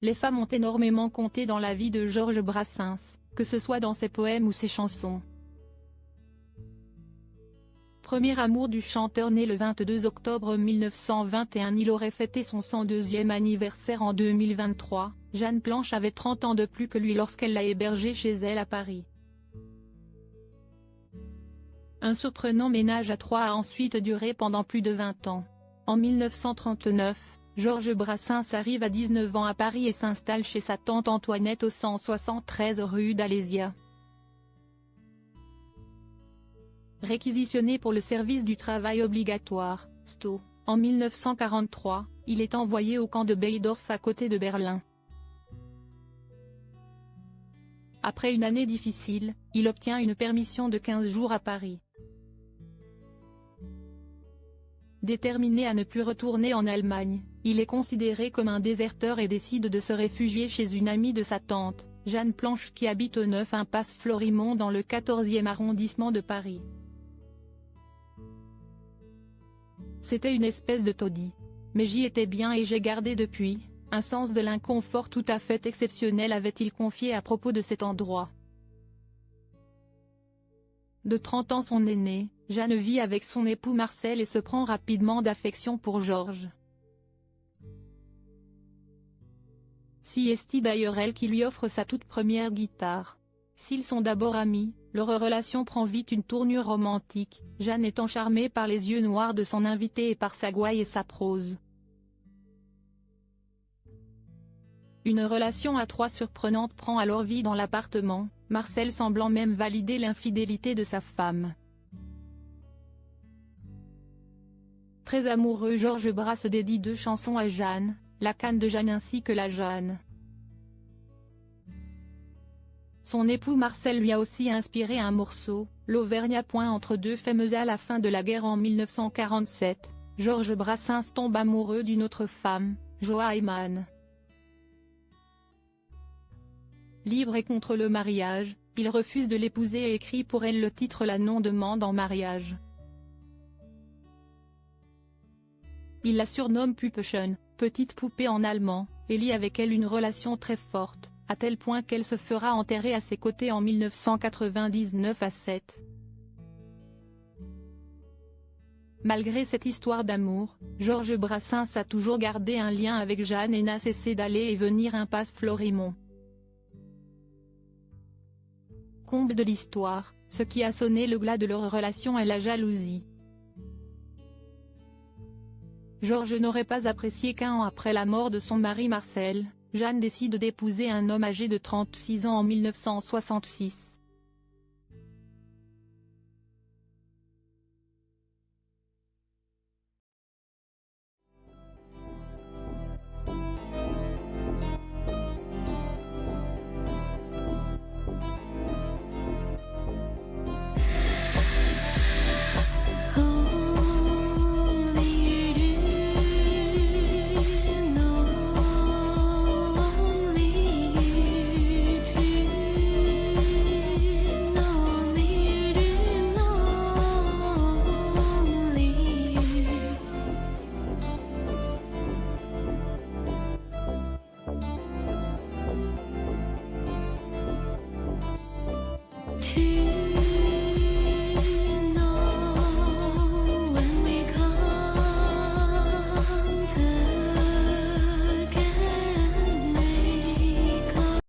Les femmes ont énormément compté dans la vie de Georges Brassens, que ce soit dans ses poèmes ou ses chansons. Premier amour du chanteur né le 22 octobre 1921, il aurait fêté son 102e anniversaire en 2023, Jeanne Planche avait 30 ans de plus que lui lorsqu'elle l'a hébergé chez elle à Paris. Un surprenant ménage à trois a ensuite duré pendant plus de 20 ans. En 1939, Georges Brassens arrive à 19 ans à Paris et s'installe chez sa tante Antoinette au 173 rue d'Alésia. Réquisitionné pour le service du travail obligatoire, STO, en 1943, il est envoyé au camp de Beydorf à côté de Berlin. Après une année difficile, il obtient une permission de 15 jours à Paris. Déterminé à ne plus retourner en Allemagne, il est considéré comme un déserteur et décide de se réfugier chez une amie de sa tante, Jeanne Planche qui habite au 9 impasse Florimond dans le 14e arrondissement de Paris. C'était une espèce de taudis. Mais j'y étais bien et j'ai gardé depuis, un sens de l'inconfort tout à fait exceptionnel, avait-il confié à propos de cet endroit. De 30 ans son aînée, Jeanne vit avec son époux Marcel et se prend rapidement d'affection pour Georges. Si est d'ailleurs elle qui lui offre sa toute première guitare. S'ils sont d'abord amis, leur relation prend vite une tournure romantique, Jeanne étant charmée par les yeux noirs de son invité et par sa gouaille et sa prose. Une relation à trois surprenante prend alors vie dans l'appartement, Marcel semblant même valider l'infidélité de sa femme. Très amoureux, Georges Brassens dédie 2 chansons à Jeanne, La canne de Jeanne ainsi que La Jeanne. Son époux Marcel lui a aussi inspiré un morceau, l'Auvergnat. Entre deux faits à la fin de la guerre en 1947, Georges Brassens tombe amoureux d'une autre femme, Joa Ayman. Libre et contre le mariage, il refuse de l'épouser et écrit pour elle le titre La non-demande en mariage. Il la surnomme Puppechen, petite poupée en allemand, et lie avec elle une relation très forte, à tel point qu'elle se fera enterrer à ses côtés en 1999 à Sète. Malgré cette histoire d'amour, Georges Brassens a toujours gardé un lien avec Jeanne et n'a cessé d'aller et venir impasse Florimond. Comble de l'histoire, ce qui a sonné le glas de leur relation est la jalousie. Georges n'aurait pas apprécié qu'un an après la mort de son mari Marcel, Jeanne décide d'épouser un homme âgé de 36 ans en 1966.